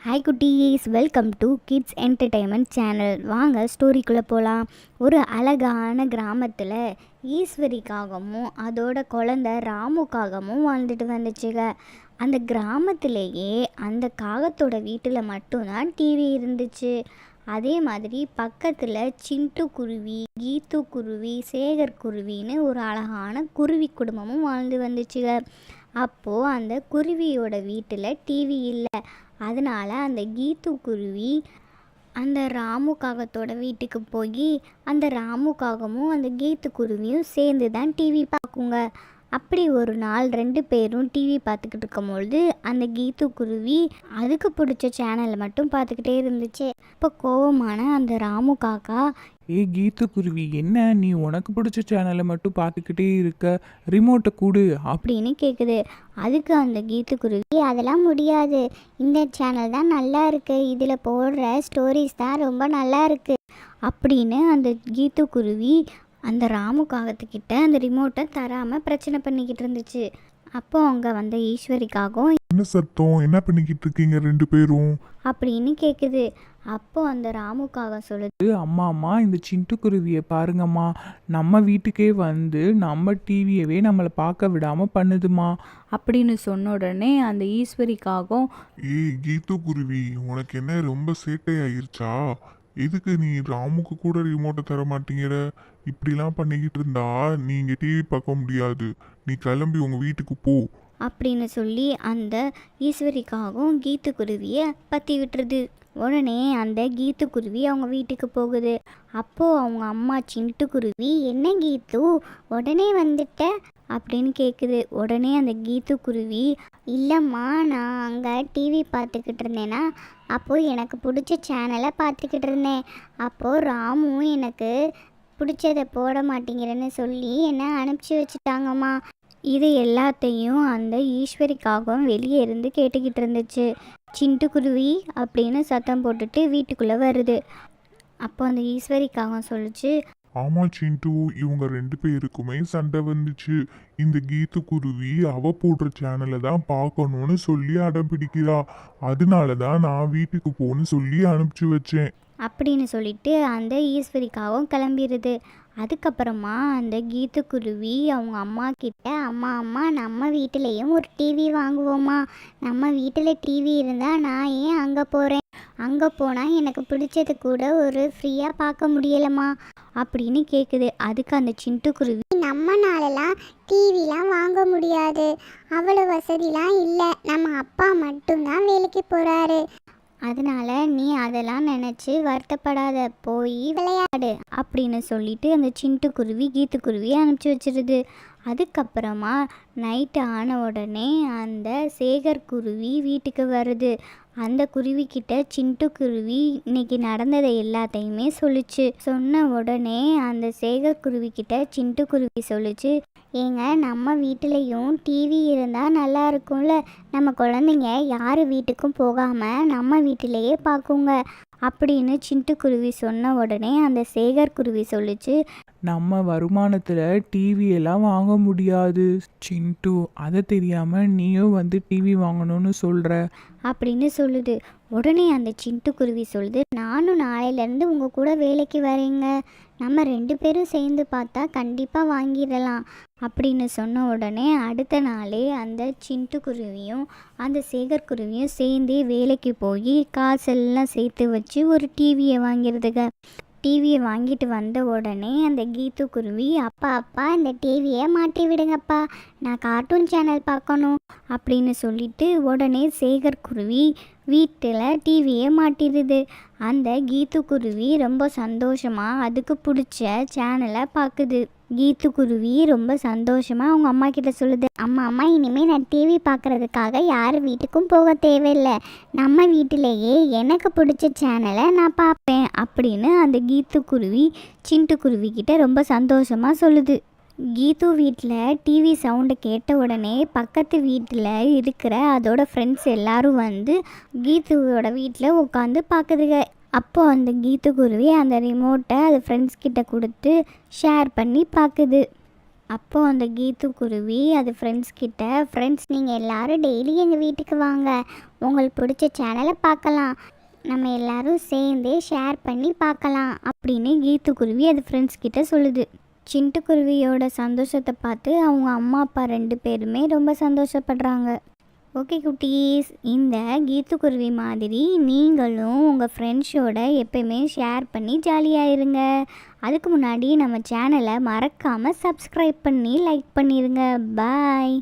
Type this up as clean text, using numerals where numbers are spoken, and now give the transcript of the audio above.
Hi குட்டீஸ், welcome to kids entertainment channel. வாங்க ஸ்டோரிக்குள்ளே போகலாம். ஒரு அழகான கிராமத்தில் ஈஸ்வரிக்காகவும் அதோட குழந்தை ராமுக்காகவும் வாழ்ந்துட்டு வந்துச்சுங்க. அந்த கிராமத்திலேயே அந்த காகத்தோட வீட்டில் மட்டும்தான் டிவி இருந்துச்சு. அதே மாதிரி பக்கத்தில் சிண்டு குருவி, கீத்து குருவி, சேகர் குருவின்னு ஒரு அழகான குருவி குடும்பமும் வாழ்ந்து வந்துச்சுங்க. அப்போது அந்த குருவியோட வீட்டில் டிவி இல்லை. அதனால அந்த கீத்து குருவி அந்த ராமு காகத்தோட வீட்டுக்கு போய் அந்த ராமு காகமும் அந்த கீத்து குருவியும் சேர்ந்து தான் டிவி பார்க்குங்க. அப்படி ஒரு நாள் 2 பேரும் டிவி பார்த்துக்கிட்டு இருக்கும்பொழுது அந்த கீத்து குருவி அதுக்கு பிடிச்ச சேனலை மட்டும் பார்த்துக்கிட்டே இருந்துச்சு. இப்போ கோவமான அந்த ராமு காக்கா, கீத்து குருவி, என்ன நீ உனக்கு பிடிச்ச சேனலை மட்டும் பார்த்துக்கிட்டே இருக்க, ரிமோட்டை கொடு அப்படின்னு கேட்குது. அதுக்கு அந்த கீத்து குருவி, அதெல்லாம் முடியாது, இந்த சேனல் தான் நல்லா இருக்கு, இதில் போடுற ஸ்டோரிஸ் தான் ரொம்ப நல்லா இருக்கு அப்படின்னு அந்த கீத்து குருவி அந்த ராமு காகத்துக்கிட்ட அந்த ரிமோட்டை தராமல் பிரச்சனை பண்ணிக்கிட்டு இருந்துச்சு. அப்போ அங்கே வந்த ஈஸ்வரிக்காகவும், என்ன சத்தம், என்ன பண்ணிக்கிட்டு இருக்கீங்க 2 பேரும் அப்படின்னு கேட்குது. அப்போ அந்த ராமுக்காக சொல்லுது, அம்மா இந்த சிண்டு குருவியை பாருங்கம்மா, நம்ம வீட்டுக்கே வந்து நம்ம டிவியவே நம்மளை பார்க்க விடாமல் பண்ணுதுமா அப்படின்னு சொன்ன உடனே அந்த ஈஸ்வரிக்காகவும், கீத்து குருவி, உனக்கு என்ன ரொம்ப சேட்டை ஆயிருச்சா? எதுக்கு நீ ராமுக்கு கூட ரிமோட்டை தர மாட்டேங்கிற? இப்படிலாம் பண்ணிக்கிட்டு இருந்தா நீங்க டிவி பார்க்க முடியாது, நீ கிளம்பி உங்க வீட்டுக்கு போ அப்படின்னு சொல்லி அந்த ஈஸ்வரிக்காகவும் கீத்து குருவியை பற்றி விட்டுருது. உடனே அந்த கீத்து குருவி அவங்க வீட்டுக்கு போகுது. அப்போது அவங்க அம்மா சிண்டு குருவி, என்ன கீத்து உடனே வந்துட்ட அப்படின்னு கேட்குது. உடனே அந்த கீத்து குருவி, இல்லைம்மா, நான் அங்கே டிவி பார்த்துக்கிட்டு இருந்தேன்னா அப்போது எனக்கு பிடிச்ச சேனலை பார்த்துக்கிட்டு இருந்தேன். அப்போது ராமும் எனக்கு பிடிச்சதை போட மாட்டேங்கிறேன்னு சொல்லி என்னை அனுப்பிச்சி வச்சுட்டாங்கம்மா. இது எல்லாத்தையும் அந்த ஈஸ்வரிக்காகவும் வெளியே இருந்து கேட்டுக்கிட்டு இருந்துச்சு. சிண்டு குருவி அப்படின்னு சத்தம் போட்டுட்டு வீட்டுக்குள்ளே வருது. அப்போ அந்த ஈஸ்வரிக்காகவும் சொல்லிச்சு, ஆமா சிண்டு, இவங்க 2 பேருக்குமே சண்டை வந்துச்சு. இந்த கீத்து குருவி அவ போடுற சேனலை தான் பார்க்கணும்னு சொல்லி அடம் பிடிக்கிறா. அதனால தான் நான் வீட்டுக்கு போன்னு சொல்லி அனுப்பிச்சு வச்சேன் அப்படின்னு சொல்லிட்டு அந்த ஈஸ்வரிக்காகவும் கிளம்பிடுது. அதுக்கப்புறமா அந்த கீத்து குருவி அவங்க அம்மா கிட்ட, அம்மா நம்ம வீட்டிலையும் ஒரு டிவி வாங்குவோமா, நம்ம வீட்டில் டிவி இருந்தால் நான் ஏன் அங்கே போகிறேன், அங்கே போனால் எனக்கு பிடிச்சது கூட ஒரு ஃப்ரீயாக பார்க்க முடியலம்மா அப்படின்னு கேட்குது. அதுக்கு அந்த சிண்டு குருவி, நம்மனாலலாம் டிவிலாம் வாங்க முடியாது, அவ்வளோ வசதிலாம் இல்லை, நம்ம அப்பா மட்டும்தான் வேலைக்கு போகிறாரு, அதனால நீ அதெல்லாம் நினச்சி வருத்தப்படாத, போய் விளையாடு அப்படின்னு சொல்லிட்டு அந்த சிண்டு குருவி கீத்து குருவியை அனுப்பிச்சி வச்சிருது. அதுக்கப்புறமா நைட்டு ஆன உடனே அந்த சேகர் குருவி வீட்டுக்கு வருது. அந்த குருவிக்கிட்ட சிண்டு குருவி இன்னைக்கு நடந்ததை எல்லாத்தையுமே சொல்லிச்சு. சொன்ன உடனே அந்த சேகர் குருவிக்கிட்ட சிண்டு குருவி சொல்லிச்சு, ஏங்க, நம்ம வீட்டிலையும் டிவி இருந்தால் நல்லா இருக்கும்ல, நம்ம குழந்தைங்க யார் வீட்டுக்கும் போகாமல் நம்ம வீட்டிலையே பார்க்குங்க அப்படின்னு சிண்டு குருவி சொன்ன உடனே அந்த சேகர் குருவி சொல்லிச்சு, நம்ம வருமானத்தில் டிவியெல்லாம் வாங்க முடியாது சிண்டு, அதை தெரியாமல் நீயும் வந்து டிவி வாங்கணும்னு சொல்கிற அப்படின்னு சொல்லுது. உடனே அந்த சிண்டு குருவி சொல்லுது, நானும் நாளையிலேருந்து உங்கள் கூட வேலைக்கு வரேங்க, நம்ம 2 பேரும் சேர்ந்து பார்த்தா கண்டிப்பாக வாங்கிடலாம் அப்படின்னு சொன்ன உடனே அடுத்த நாளே அந்த சிண்டு குருவியும் அந்த சேகர் குருவியும் சேர்ந்தே வேலைக்கு போய் காசெல்லாம் சேர்த்து வச்சு ஒரு டிவியை வாங்கிடுதுங்க. டிவியை வாங்கிட்டு வந்த உடனே அந்த கீத்து குருவி, அப்பா இந்த டிவியை மாட்டி விடுங்கப்பா, நான் கார்ட்டூன் சேனல் பார்க்கணும் அப்படின்னு சொல்லிட்டு உடனே சேகர் குருவி வீட்டில் டிவியை மாட்டிடுது. அந்த கீத்து குருவி ரொம்ப சந்தோஷமாக அதுக்கு பிடிச்ச சேனலை பார்க்குது. கீத்து குருவி ரொம்ப சந்தோஷமாக அவங்க அம்மா கிட்ட சொல்லுது, அம்மா இனிமேல் நான் டிவி பார்க்குறதுக்காக யார் வீட்டுக்கும் போக தேவையில்லை, நம்ம வீட்டிலேயே எனக்கு பிடிச்ச சேனலை நான் பார்ப்பேன் அப்படின்னு அந்த கீத்து குருவி சிண்டு குருவி கிட்ட ரொம்ப சந்தோஷமாக சொல்லுது. கீத்து வீட்டில் டிவி சவுண்டை கேட்ட உடனே பக்கத்து வீட்டில் இருக்கிற அதோட ஃப்ரெண்ட்ஸ் எல்லாரும் வந்து கீத்துவோட வீட்டில் உட்காந்து பார்க்குதுங்க. அப்போது அந்த கீத்து குருவி அந்த ரிமோட்டை அது ஃப்ரெண்ட்ஸ் கிட்ட கொடுத்து ஷேர் பண்ணி பார்க்குது. அப்போது அந்த கீத்து குருவி அது ஃப்ரெண்ட்ஸ் கிட்ட, ஃப்ரெண்ட்ஸ் நீங்கள் எல்லாரும் டெய்லி எங்கள் வீட்டுக்கு வாங்க, உங்களுக்கு பிடிச்ச சேனலை பார்க்கலாம், நம்ம எல்லாரும் சேர்ந்தே ஷேர் பண்ணி பார்க்கலாம் அப்படின்னு கீத்துக்குருவி அது ஃப்ரெண்ட்ஸ் கிட்ட சொல்லுது. சிட்டுக்குருவியோட சந்தோஷத்தை பார்த்து அவங்க அம்மா அப்பா 2 பேருமே ரொம்ப சந்தோஷப்படுறாங்க. ஓகே குட்டீஸ், இந்த கீத்துக்குருவி மாதிரி நீங்களும் உங்கள் ஃப்ரெண்ட்ஸோட எப்பயுமே ஷேர் பண்ணி ஜாலியாக இருங்க. அதுக்கு முன்னாடி நம்ம சேனலை மறக்காமல் சப்ஸ்கிரைப் பண்ணி லைக் பண்ணிடுங்க. பாய்.